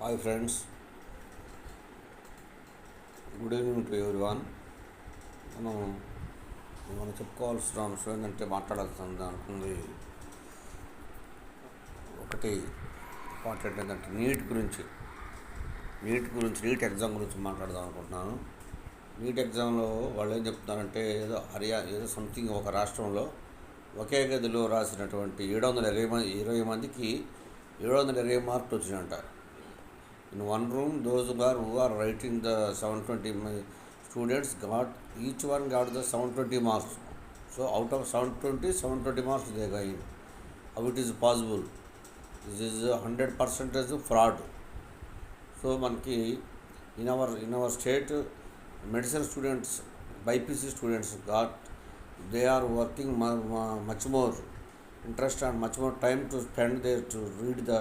Hi friends, good evening to everyone. మనం మనం చెప్పుకోవాల్సిన అంశం ఏంటంటే మాట్లాడాల్సింది అనుకుంది ఒకటి ఇంపార్టెంట్ ఏంటంటే నీట్ ఎగ్జామ్ గురించి మాట్లాడదాం అనుకుంటున్నాను. నీట్ ఎగ్జామ్లో వాళ్ళు ఏం చెప్తున్నారంటే ఏదో సంథింగ్ ఒక రాష్ట్రంలో ఒకే గదిలో రాసినటువంటి 720 మందికి 720 మార్కులు వచ్చినాయంట. In one room, those who are writing the 720 students each one got the 720 marks. So out of 720 marks they got. How it is possible? This is 100% fraud. So manki in our state, medicine students, BPC students they are working much more interest and much more time to spend there to read the